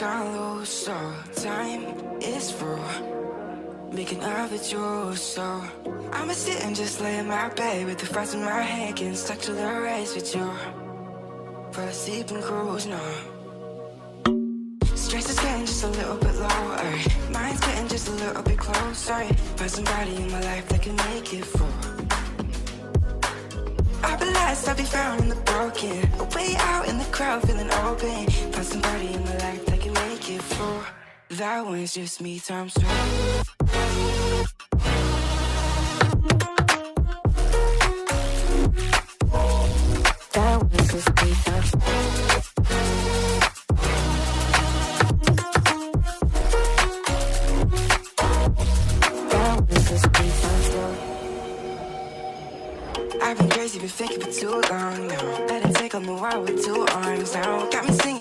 can't lose, so time is through. Making up with you, so I'ma sit and just lay in my bed with the thoughts in my head, getting stuck to the race with you. Fall asleep and cruise now. Stress is getting just a little bit lower. Mind's getting just a little bit closer. Find somebody in my life that can make it through. I'll be lost, I'll be found in the broken. Way out in the crowd, feeling open. Find somebody in my life that can make it through. That one's just me times two. That one's just me times two. I've been crazy, been thinking for too long now. Let it take on the wild with two arms now. Got me singing.